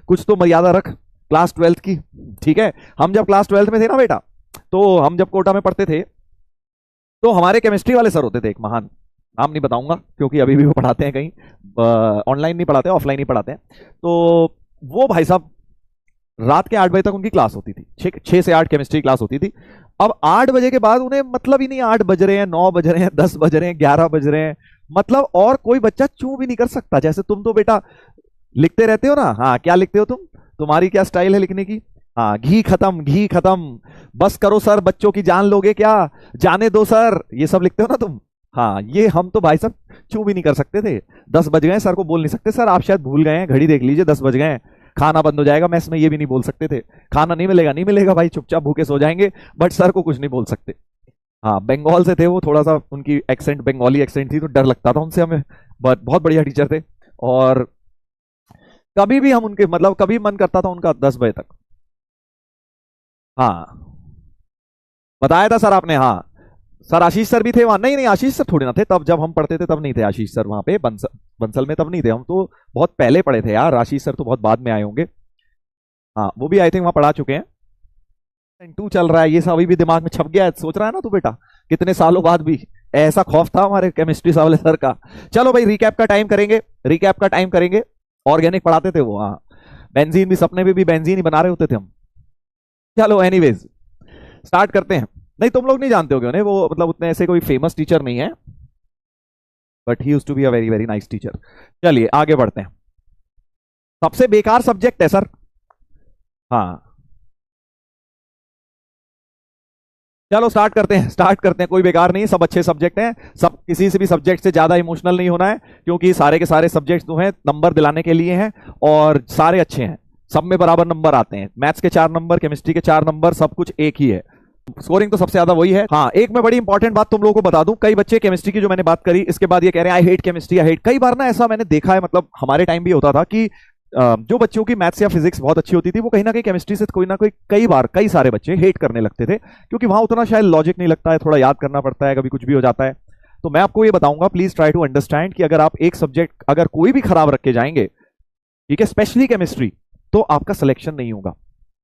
कुछ तो मर्यादा रख क्लास 12th की, ठीक है। हम जब क्लास 12th में थे ना बेटा, तो हम जब कोटा में पढ़ते थे तो हमारे केमिस्ट्री वाले सर होते थे एक महान, नाम नहीं बताऊंगा क्योंकि अभी भी वो पढ़ाते हैं कहीं, ऑनलाइन नहीं पढ़ाते, ऑफलाइन ही पढ़ाते हैं। तो वो भाई साहब रात के 8 बजे तक उनकी क्लास होती थी, 6 से 8 केमिस्ट्री क्लास होती थी। अब 8 बजे के बाद उन्हें मतलब ही नहीं 8 बज रहे हैं, 9 बज रहे हैं, 10 बज रहे हैं, 11 बज रहे हैं, मतलब और कोई बच्चा चू भी नहीं कर सकता। जैसे तुम तो बेटा लिखते रहते हो ना, हाँ क्या लिखते हो तुम, तुम्हारी क्या स्टाइल है लिखने की, हाँ घी खत्म घी खत्म, बस करो सर बच्चों की जान लोगे क्या, जाने दो सर, ये सब लिखते हो ना तुम। हाँ ये हम तो भाई साहब चू भी नहीं कर सकते थे। 10 बज गए सर को बोल नहीं सकते सर आप शायद भूल गए हैं, घड़ी देख लीजिए 10 बज गए हैं, खाना बंद हो जाएगा मैस में, ये भी नहीं बोल सकते थे। खाना नहीं मिलेगा, नहीं मिलेगा भाई, चुपचाप भूखे सो जाएंगे, बट सर को कुछ नहीं बोल सकते। हाँ बंगाल से थे वो, थोड़ा सा उनकी एक्सेंट बंगाली एक्सेंट थी तो डर लगता था उनसे हमें, बट बहुत बढ़िया टीचर थे। और कभी भी हम उनके मतलब कभी मन करता था उनका 10 बजे तक। हाँ बताया था सर आपने, हाँ सर आशीष सर भी थे वहां, नहीं नहीं आशीष सर थोड़े ना थे तब, जब हम पढ़ते थे तब नहीं थे आशीष सर वहां पे, बंसल में तब नहीं थे, हम तो बहुत पहले पढ़े थे यार, आशीष सर तो बहुत बाद में आए होंगे। हाँ वो भी आई थिंक वहां पढ़ा चुके हैं। 2 चल रहा है ये सब अभी भी दिमाग में छप गया है, सोच रहा है ना तू बेटा, कितने सालों बाद भी ऐसा खौफ था हमारे केमिस्ट्री वाले सर का। चलो भाई रिकैप का टाइम करेंगे, रिकैप का टाइम करेंगे। ऑर्गेनिक पढ़ाते थे वो, हाँ बेंजीन भी, सपने में भी बेंजीन ही बना रहे होते थे हम। चलो एनीवेज स्टार्ट करते हैं। नहीं तुम लोग नहीं जानते होगे उन्हें, वो मतलब उतने ऐसे कोई फेमस टीचर नहीं है, but he used to be a very very nice teacher. चलिए आगे बढ़ते हैं। सबसे बेकार सब्जेक्ट है सर, हाँ चलो स्टार्ट करते हैं, स्टार्ट करते हैं, कोई बेकार नहीं, सब अच्छे सब्जेक्ट हैं, सब किसी से भी सब्जेक्ट से ज्यादा इमोशनल नहीं होना है, क्योंकि सारे के सारे सब्जेक्ट जो हैं नंबर दिलाने के लिए हैं और सारे अच्छे हैं, सब में बराबर नंबर आते हैं। मैथ्स के 4 नंबर, केमिस्ट्री के 4 नंबर, सब कुछ एक ही है, स्कोरिंग तो सबसे ज्यादा वही है। हाँ एक मैं बड़ी इंपॉर्टेंट बात तुम लोगों को बता दूं, कई बच्चे केमिस्ट्री की जो मैंने बात करी इसके बाद ये कह रहे हैं I hate chemistry, I hate. कई बार ना ऐसा मैंने देखा है, मतलब हमारे टाइम भी होता था कि जो बच्चों की मैथ्स या फिजिक्स बहुत अच्छी होती थी वो कहीं ना कहीं केमिस्ट्री से कोई ना कोई, कई बार कई सारे बच्चे हेट करने लगते थे, क्योंकि वहां उतना शायद लॉजिक नहीं लगता है, थोड़ा याद करना पड़ता है, कभी कुछ भी हो जाता है। तो मैं आपको ये बताऊंगा, प्लीज ट्राई टू अंडरस्टैंड कि अगर आप एक सब्जेक्ट अगर कोई भी खराब रख के जाएंगे, ठीक है, स्पेशली केमिस्ट्री, तो आपका सिलेक्शन नहीं होगा।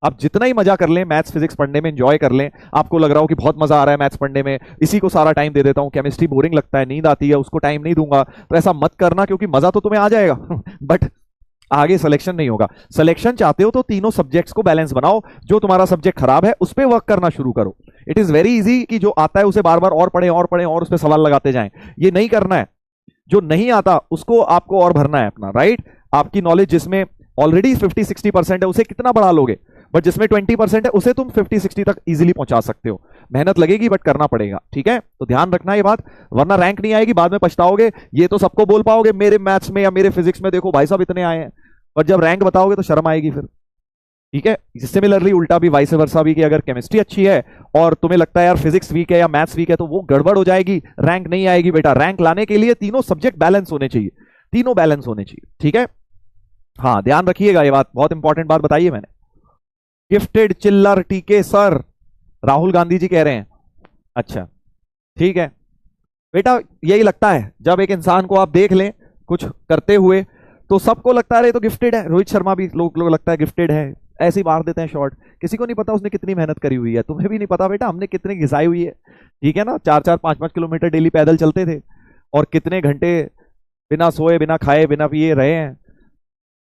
आप जितना ही मजा कर लें मैथ्स फिजिक्स पढ़ने में, एंजॉय कर लें, आपको लग रहा हो कि बहुत मजा आ रहा है मैथ्स पढ़ने में, इसी को सारा टाइम दे देता हूं, केमिस्ट्री बोरिंग लगता है, नींद आती है, उसको टाइम नहीं दूंगा, तो ऐसा मत करना, क्योंकि मजा तो तुम्हें आ जाएगा बट आगे सिलेक्शन नहीं होगा। सिलेक्शन चाहते हो तो तीनों सब्जेक्ट्स को बैलेंस बनाओ, जो तुम्हारा सब्जेक्ट खराब है उस पर वर्क करना शुरू करो। इट इज वेरी इजी कि जो आता है उसे बार बार और पढ़ें और पढ़ें और उस पर सवाल लगाते जाएं, ये नहीं करना है। जो नहीं आता उसको आपको और भरना है अपना, राइट। आपकी नॉलेज जिसमें ऑलरेडी 50-60% है उसे कितना बढ़ा लोगे, बट जिसमें 20% है उसे तुम 50-60 तक इजीली पहुंचा सकते हो। मेहनत लगेगी बट करना पड़ेगा, ठीक है, तो ध्यान रखना ये बात, वरना रैंक नहीं आएगी, बाद में पछताओगे। ये तो सबको बोल पाओगे मेरे मैथ्स में या मेरे फिजिक्स में देखो भाई साहब इतने आए हैं, पर जब रैंक बताओगे तो शर्म आएगी फिर, ठीक है। सिमिलरली उल्टा भी, वाइस वर्सा भी, कि अगर केमिस्ट्री अच्छी है और तुम्हें लगता है यार फिजिक्स वीक है या मैथ्स वीक है, तो वो गड़बड़ हो जाएगी, रैंक नहीं आएगी बेटा। रैंक लाने के लिए तीनों सब्जेक्ट बैलेंस होने चाहिए, तीनों बैलेंस होने चाहिए, ठीक है। हाँ ध्यान रखिएगा ये बात, बहुत इंपॉर्टेंट बात बताइए मैंने। गिफ्टेड चिल्लर टीके सर, राहुल गांधी जी कह रहे हैं, अच्छा ठीक है बेटा। यही लगता है जब एक इंसान को आप देख लें कुछ करते हुए, तो सबको लगता है तो गिफ्टेड है। रोहित शर्मा भी लोग लगता है गिफ्टेड है, ऐसे ही मार देते हैं शॉट, किसी को नहीं पता उसने कितनी मेहनत करी हुई है, तुम्हें भी नहीं पता बेटा हमने कितनी घिसाई हुई है, ठीक है ना। 4-4, 5-5 किलोमीटर डेली पैदल चलते थे और कितने घंटे बिना सोए बिना खाए बिना पिए रहे हैं,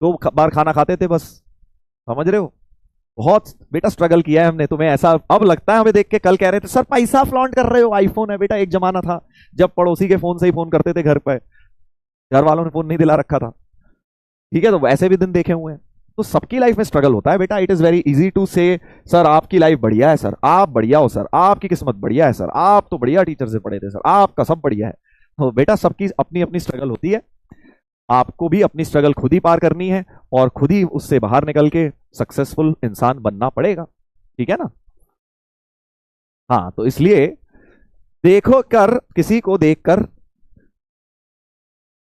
2 बार खाना खाते थे बस, समझ रहे हो। बहुत बेटा स्ट्रगल किया है हमने, तुम्हें ऐसा अब लगता है हमें देख के। कल कह रहे थे सर पैसा फ्लॉन्ट कर रहे हो, आईफोन है बेटा। एक जमाना था जब पड़ोसी के फोन से ही फोन करते थे घर पे, घर वालों ने फोन नहीं दिला रखा था, ठीक है, तो वैसे भी दिन देखे हुए हैं। तो सबकी लाइफ में स्ट्रगल होता है बेटा। It is very easy to say sir आपकी लाइफ बढ़िया है, सर आप बढ़िया हो, सर आपकी किस्मत बढ़िया है, सर आप तो बढ़िया टीचर से पढ़े थे, सर आपका सब बढ़िया है। तो बेटा सबकी अपनी अपनी स्ट्रगल होती है, आपको भी अपनी स्ट्रगल खुद ही पार करनी है और खुद ही उससे बाहर निकल के सक्सेसफुल इंसान बनना पड़ेगा, ठीक है ना। हाँ तो इसलिए देखो कर, किसी को देखकर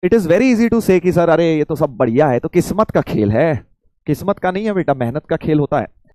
it is very easy to say कि सर अरे ये तो सब बढ़िया है, तो किस्मत का खेल है, किस्मत का नहीं है बेटा, मेहनत का खेल होता है।